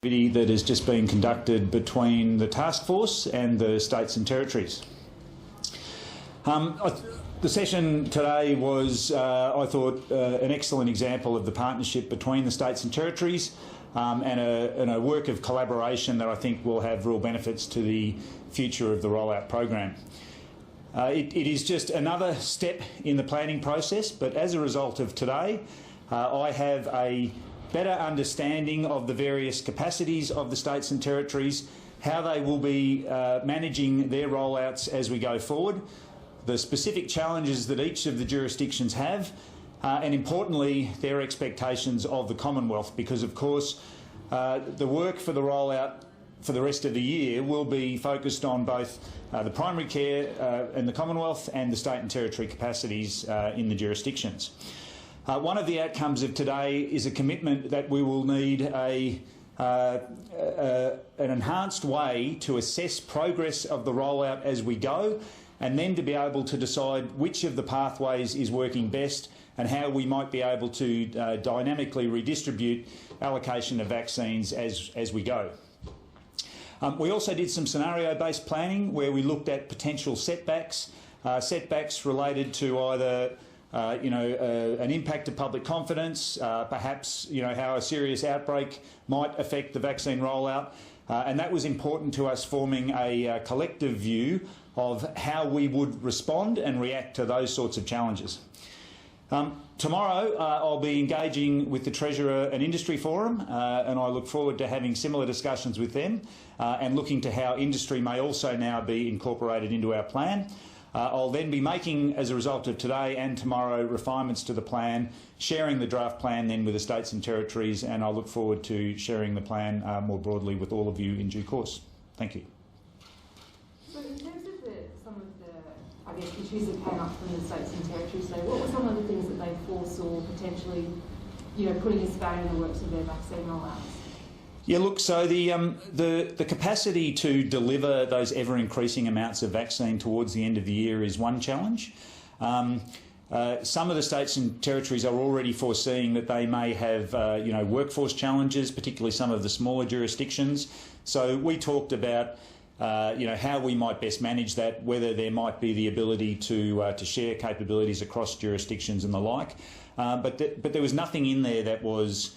That has just been conducted between the task force and the states and territories. The session today was, I thought, an excellent example of the partnership between the states and territories and a work of collaboration that I think will have real benefits to the future of the rollout program. It is just another step in the planning process, but as a result of today, I have a better understanding of the various capacities of the states and territories, how they will be managing their rollouts as we go forward, the specific challenges that each of the jurisdictions have, and importantly, their expectations of the Commonwealth, because of course the work for the rollout for the rest of the year will be focused on both the primary care in the Commonwealth and the state and territory capacities in the jurisdictions. One of the outcomes of today is a commitment that we will need an enhanced way to assess progress of the rollout as we go, and then to be able to decide which of the pathways is working best and how we might be able to dynamically redistribute allocation of vaccines as we go. We also did some scenario-based planning where we looked at potential setbacks related to either an impact to public confidence, perhaps how a serious outbreak might affect the vaccine rollout, and that was important to us, forming a collective view of how we would respond and react to those sorts of challenges. Tomorrow I'll be engaging with the Treasurer and Industry Forum, and I look forward to having similar discussions with them and looking to how industry may also now be incorporated into our plan. I'll then be making, as a result of today and tomorrow, refinements to the plan, sharing the draft plan then with the states and territories, and I look forward to sharing the plan more broadly with all of you in due course. Thank you. So in terms of some of the, issues that came up from the states and territories today, what were some of the things that they foresaw potentially, putting a spanner in the works of their vaccine rollouts? Yeah, look, so the capacity to deliver those ever-increasing amounts of vaccine towards the end of the year is one challenge. Some of the states and territories are already foreseeing that they may have, workforce challenges, particularly some of the smaller jurisdictions. So we talked about, how we might best manage that, whether there might be the ability to share capabilities across jurisdictions and the like. But there was nothing in there that was,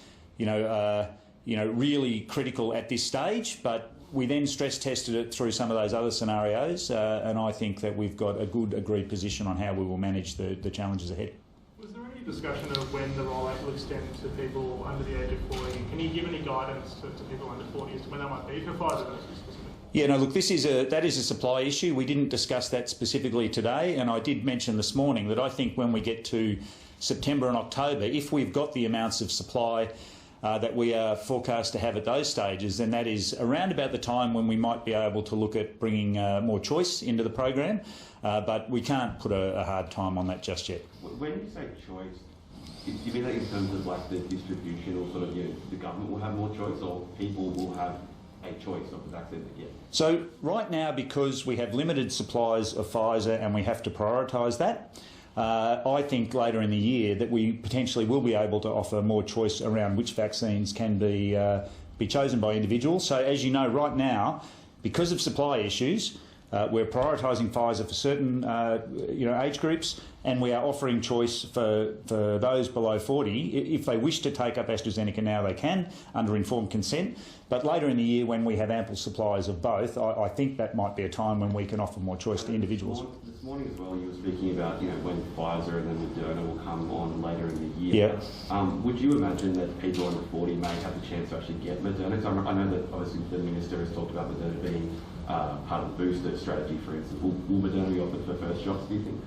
really critical at this stage, but we then stress tested it through some of those other scenarios, and I think that we've got a good agreed position on how we will manage the challenges ahead. Was there any discussion of when the rollout will extend to people under the age of 40? Can you give any guidance to people under 40 as to when that might be for Pfizer versus specific? Yeah, no, look, that is a supply issue. We didn't discuss that specifically today, and I did mention this morning that I think when we get to September and October, if we've got the amounts of supply that we are forecast to have at those stages, then that is around about the time when we might be able to look at bringing more choice into the program, but we can't put a hard time on that just yet. When you say choice, do you mean that in terms of like the distribution, or sort of the government will have more choice, or people will have a choice of the vaccine they get? So right now, because we have limited supplies of Pfizer and we have to prioritise that, I think later in the year that we potentially will be able to offer more choice around which vaccines can be chosen by individuals. So as you know, right now, because of supply issues, we're prioritising Pfizer for certain age groups, and we are offering choice for those below 40. If they wish to take up AstraZeneca now, they can under informed consent. But later in the year, when we have ample supplies of both, I think that might be a time when we can offer more choice to individuals. This morning as well, you were speaking about when Pfizer and then Moderna will come on later in the year. Yeah. Would you imagine that people under 40 may have the chance to actually get Moderna? So I know that obviously the Minister has talked about Moderna being part of the booster strategy, for instance. Will Moderna be offered for first shots, do you think?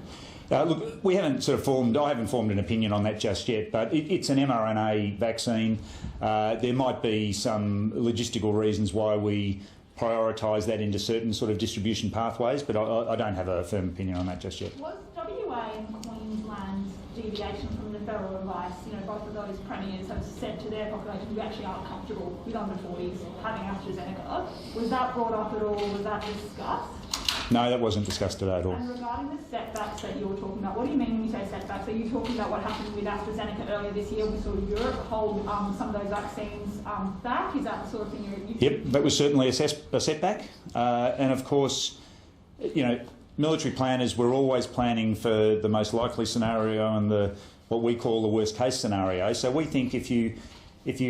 Look, we haven't I haven't formed an opinion on that just yet, but it's an mRNA vaccine. There might be some logistical reasons why we prioritise that into certain sort of distribution pathways, but I don't have a firm opinion on that just yet. Was WA and Queensland's deviation from the federal advice, both of those premiers have said to their population, we actually aren't comfortable with under 40s having AstraZeneca. Was that brought up at all? Was that discussed? No, that wasn't discussed today at all. And regarding the setbacks that you're talking about, what do you mean when you say setbacks? Are you talking about what happened with AstraZeneca earlier this year? We saw Europe hold some of those vaccines back. Is that the sort of thing you're Yep, that was certainly a setback. And of course, you know, military planners were always planning for the most likely scenario and what we call the worst case scenario. So we think if you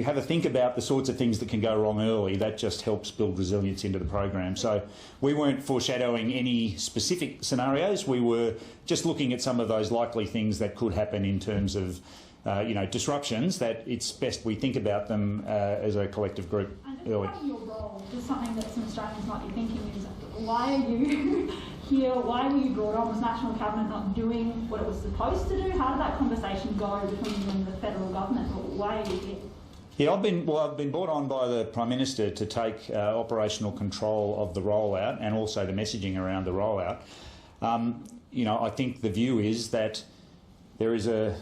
have a think about the sorts of things that can go wrong early, that just helps build resilience into the program. So we weren't foreshadowing any specific scenarios. We were just looking at some of those likely things that could happen in terms of you know, disruptions, that it's best we think about them as a collective group early. And just part of your role, just something that some Australians might be thinking is, why are you here? Why were you brought on? Was National Cabinet not doing what it was supposed to do? How did that conversation go between you and the federal government? Why are you here? Yeah, I've been brought on by the Prime Minister to take operational control of the rollout and also the messaging around the rollout. You know, I think the view is that there is a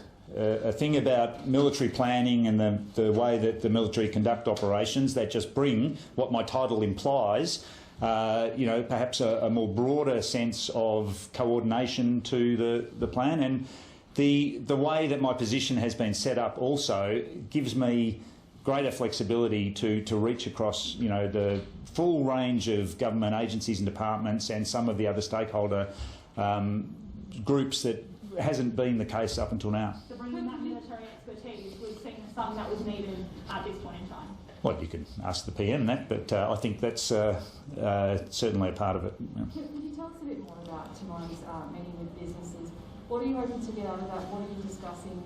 thing about military planning and the way that the military conduct operations that just bring what my title implies, you know, perhaps a more broader sense of coordination to the plan. And the way that my position has been set up also gives me greater flexibility to reach across, you know, the full range of government agencies and departments and some of the other stakeholder groups that hasn't been the case up until now. So bringing that military expertise was seen as something that was needed at this point in time? Well, you could ask the PM that, but I think that's certainly a part of it. Yeah. Could you tell us a bit more about tomorrow's meeting with businesses? What are you hoping to get out of that? What are you discussing?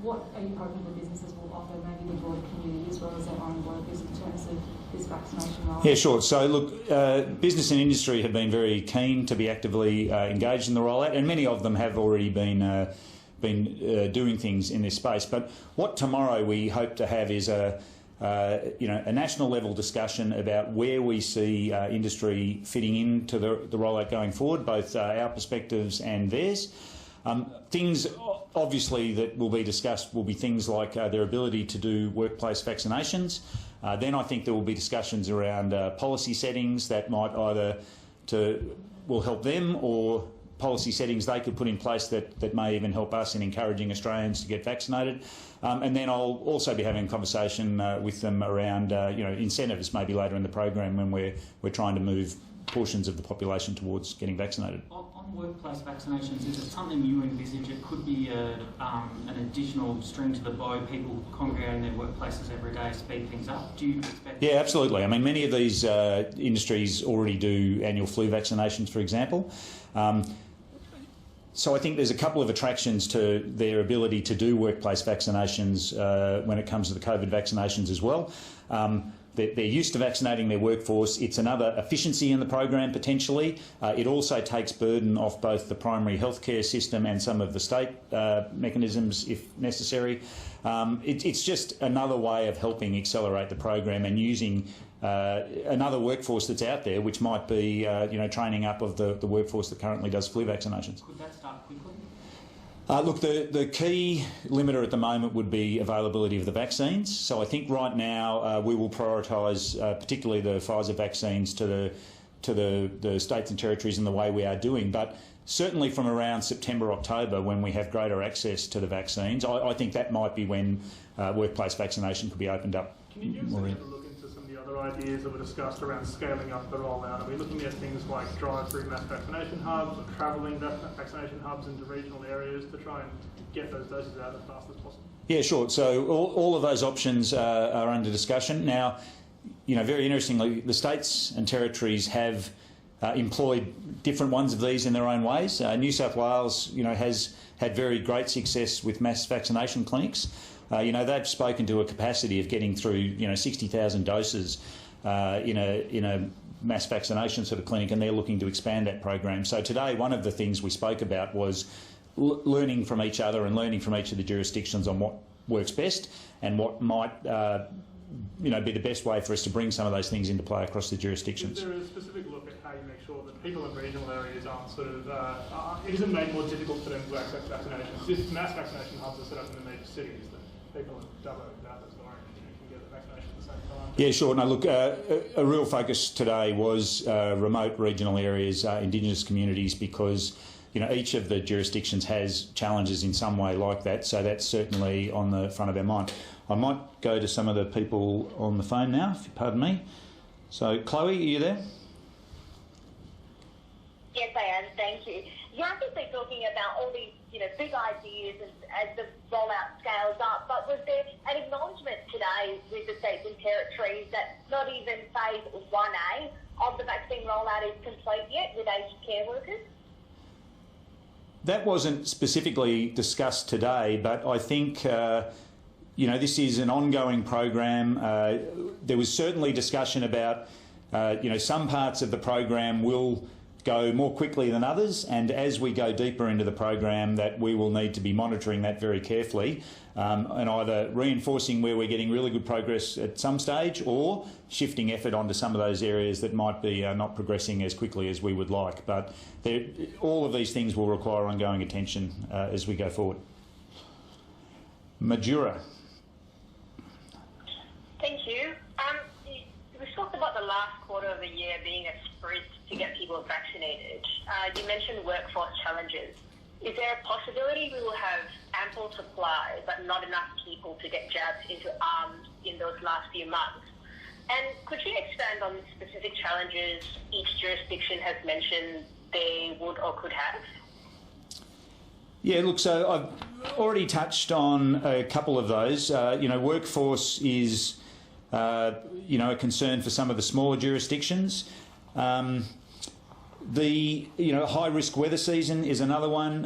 What are you hoping the businesses will offer maybe the broader community as well as their own workers in terms of this vaccination rollout? Yeah, sure. So look, business and industry have been very keen to be actively engaged in the rollout, and many of them have already been doing things in this space. But what tomorrow we hope to have is a national level discussion about where we see industry fitting into the rollout going forward, both our perspectives and theirs. Things obviously that will be discussed will be things like their ability to do workplace vaccinations. Then I think there will be discussions around policy settings that might either will help them, or policy settings they could put in place that may even help us in encouraging Australians to get vaccinated. And then I'll also be having a conversation with them around incentives maybe later in the program when we're trying to move portions of the population towards getting vaccinated. On workplace vaccinations, is it something you envisage it could be an additional string to the bow, people congregating their workplaces every day, speed things up? Do you expect? Yeah, absolutely. I mean, many of these industries already do annual flu vaccinations, for example. So I think there's a couple of attractions to their ability to do workplace vaccinations when it comes to the COVID vaccinations as well. They're used to vaccinating their workforce. It's another efficiency in the program potentially. It also takes burden off both the primary healthcare system and some of the state mechanisms if necessary. It's just another way of helping accelerate the program and using another workforce that's out there, which might be training up of the workforce that currently does flu vaccinations. Could that start quickly? Look, the key limiter at the moment would be availability of the vaccines. So I think right now we will prioritise particularly the Pfizer vaccines to the states and territories in the way we are doing. But certainly from around September, October, when we have greater access to the vaccines, I think that might be when workplace vaccination could be opened up. Can you give us a look into some of the other ideas that were discussed around scaling up the rollout? Are we looking at things like drive-through mass vaccination hubs, or travelling vaccination hubs into regional areas to try and get those doses out as fast as possible? Yeah, sure. So all of those options are under discussion. Now, very interestingly, the states and territories have employed different ones of these in their own ways. New South Wales, has had very great success with mass vaccination clinics. They've spoken to a capacity of getting through, 60,000 doses in a mass vaccination sort of clinic, and they're looking to expand that program. So today, one of the things we spoke about was learning from each other and learning from each of the jurisdictions on what works best and what might, be the best way for us to bring some of those things into play across the jurisdictions. Is there a specific look at how you make sure that people in regional areas aren't it isn't made more difficult for them to access vaccinations? If mass vaccination hubs are set up in the major cities, then people in Dubbo, Bathurst, Orange can get the vaccination at the same time. Yeah, sure. No, look, a real focus today was remote regional areas, Indigenous communities, because each of the jurisdictions has challenges in some way like that, so that's certainly on the front of our mind. I might go to some of the people on the phone now, if you pardon me. So, Chloe, are you there? Yes, I am. Thank you. You're obviously talking about all these, big ideas as the rollout scales up, but was there an acknowledgement today with the states and territories that not even phase 1A of the vaccine rollout is complete yet with aged care workers? That wasn't specifically discussed today, but I think, this is an ongoing program. There was certainly discussion about, some parts of the program will go more quickly than others, and as we go deeper into the program, that we will need to be monitoring that very carefully, and either reinforcing where we're getting really good progress at some stage or shifting effort onto some of those areas that might be not progressing as quickly as we would like. But all of these things will require ongoing attention as we go forward. Majura. Thank you. We talked about the last quarter of the year being a sprint to get people vaccinated. You mentioned workforce challenges. Is there a possibility we will have ample supply but not enough people to get jabs into arms in those last few months? And could you expand on specific challenges each jurisdiction has mentioned they would or could have? Yeah, look, so I've already touched on a couple of those. Workforce is, a concern for some of the smaller jurisdictions. The high-risk weather season is another one.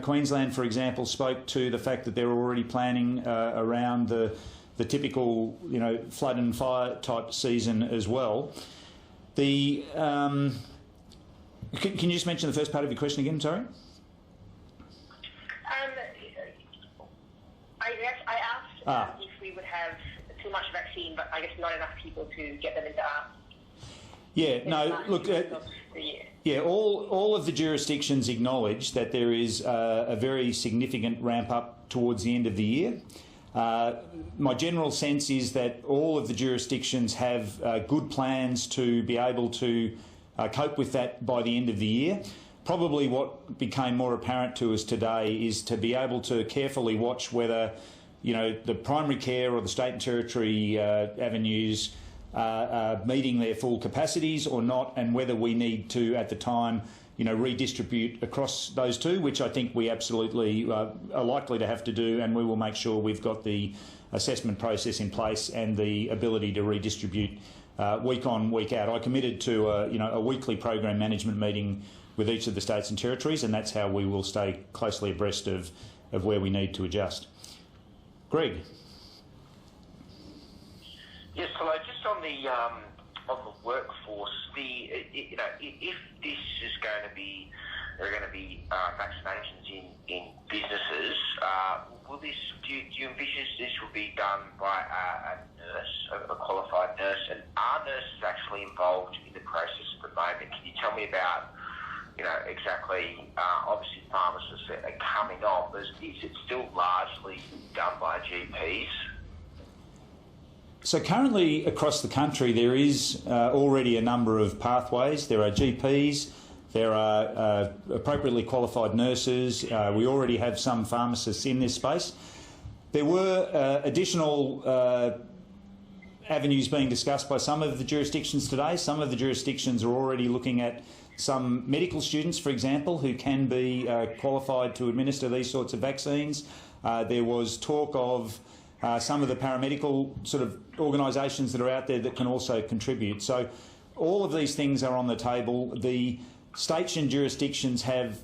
Queensland, for example, spoke to the fact that they're already planning around the typical flood and fire type season as well. Can you just mention the first part of your question again? Sorry. I asked if we would have too much vaccine, but I guess not enough people to get them into arms. Yeah, no, look, all of the jurisdictions acknowledge that there is a very significant ramp up towards the end of the year. My general sense is that all of the jurisdictions have good plans to be able to cope with that by the end of the year. Probably what became more apparent to us today is to be able to carefully watch whether, the primary care or the state and territory avenues are meeting their full capacities or not, and whether we need to, at the time, redistribute across those two, which I think we absolutely are likely to have to do, and we will make sure we've got the assessment process in place and the ability to redistribute week on, week out. I committed to a weekly program management meeting with each of the states and territories, and that's how we will stay closely abreast of where we need to adjust. Greg. Yes, hello. Just on the workforce, if this is going to be, there are going to be vaccinations in businesses, do you envisage this will be done by a nurse, a qualified nurse, and are nurses actually involved in the process at the moment? Can you tell me about, exactly, obviously pharmacists are coming on, but is it still largely done by GPs? So currently across the country there is already a number of pathways. There are GPs, there are appropriately qualified nurses, we already have some pharmacists in this space. There were additional avenues being discussed by some of the jurisdictions today. Some of the jurisdictions are already looking at some medical students, for example, who can be qualified to administer these sorts of vaccines. There was talk of some of the paramedical sort of organisations that are out there that can also contribute. So all of these things are on the table. The states and jurisdictions have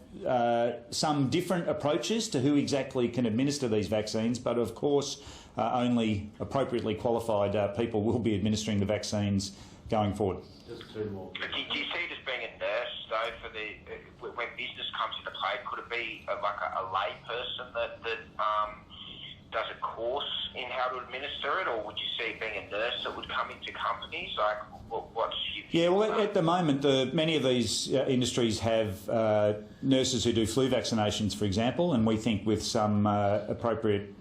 some different approaches to who exactly can administer these vaccines, but of course only appropriately qualified people will be administering the vaccines going forward. Just two more. But do you see it as being a nurse, though, for when business comes into play? Could it be like a lay person that does a course in how to administer it, or would you see it being a nurse that would come into companies? Like, what's your view? Yeah, well, at the moment, many of these industries have nurses who do flu vaccinations, for example, and we think with some appropriate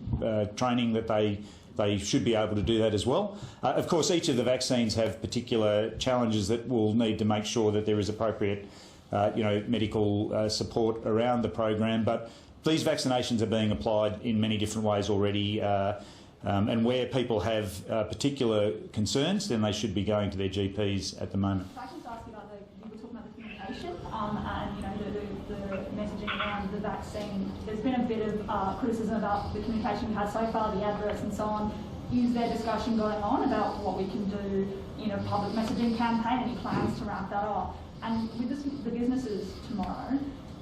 training that they they should be able to do that as well. Of course, each of the vaccines have particular challenges that we'll need to make sure that there is appropriate medical support around the program, but these vaccinations are being applied in many different ways already, and where people have particular concerns, then they should be going to their GPs at the moment. If I can just ask you about you were talking about the communication and the messaging around the vaccine. There's been a bit of criticism about the communication we've had so far, the adverts and so on. Is there discussion going on about what we can do in a public messaging campaign? Any plans to ramp that up? And with the businesses tomorrow,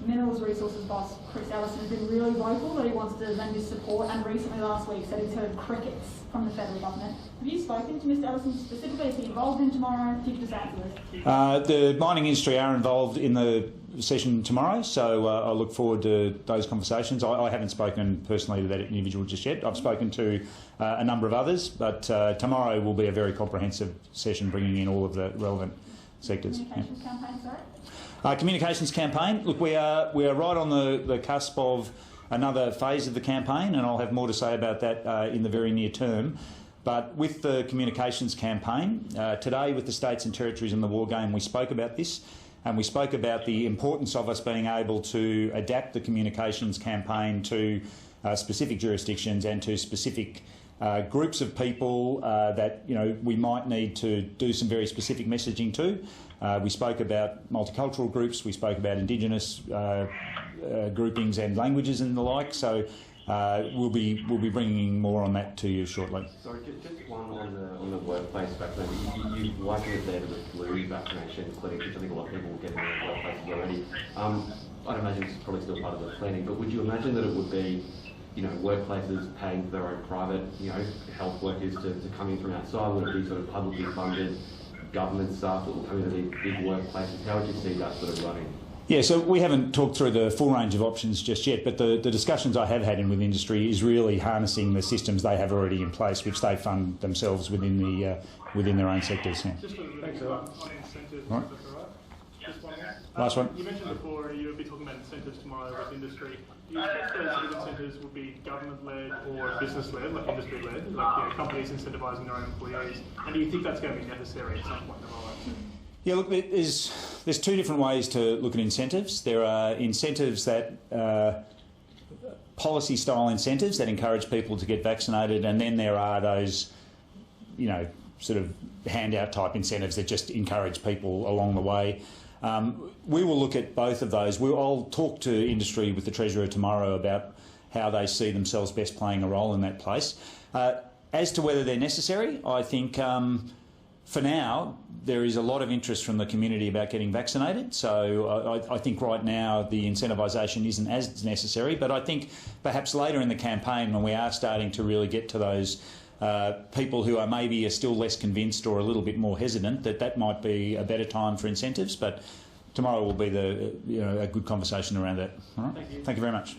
Minerals Resources boss Chris Ellison has been really vocal that he wants to lend his support, and recently last week said he's heard crickets from the federal government. Have you spoken to Mr Ellison specifically? Is he involved in tomorrow? If you could just answer this. The mining industry are involved in the session tomorrow, so I look forward to those conversations. I haven't spoken personally to that individual just yet. I've spoken to a number of others, but tomorrow will be a very comprehensive session bringing in all of the relevant sectors. Communications campaign, sorry? Communications campaign. Look, we are right on the cusp of another phase of the campaign, and I'll have more to say about that in the very near term. But with the communications campaign, today with the states and territories in the war game, we spoke about this, and we spoke about the importance of us being able to adapt the communications campaign to specific jurisdictions and to specific groups of people that we might need to do some very specific messaging to. We spoke about multicultural groups, we spoke about Indigenous groupings and languages and the like, so we'll be bringing more on that to you shortly. Sorry, just one on the workplace vaccination. You likened it there to the flu vaccination clinic, which I think a lot of people will get in their workplaces already. I'd imagine it's probably still part of the planning, but would you imagine that it would be workplaces paying for their own private, health workers to come in from outside? Would it be sort of publicly funded government staff that will come into these big workplaces? How would you see that sort of running? Yeah, so we haven't talked through the full range of options just yet, but the discussions I have had with industry is really harnessing the systems they have already in place, which they fund themselves within their own sectors. Yeah. Just a Thanks, on incentives, right. if that's all right. Just one more. Last one. You mentioned before you would be talking about incentives tomorrow with industry. Do you think those incentives would be government-led or business-led, like industry-led, like companies incentivising their own employees? And do you think that's going to be necessary at some point in the rollout? Yeah, look, there's two different ways to look at incentives. There are incentives that policy-style incentives that encourage people to get vaccinated, and then there are those, sort of handout-type incentives that just encourage people along the way. We will look at both of those. I'll talk to industry with the Treasurer tomorrow about how they see themselves best playing a role in that place. As to whether they're necessary, I think for now there is a lot of interest from the community about getting vaccinated, so I think right now the incentivisation isn't as necessary, but I think perhaps later in the campaign, when we are starting to really get to those people who are maybe still less convinced or a little bit more hesitant, that might be a better time for incentives. But tomorrow will be a good conversation around that. All right? Thank you very much.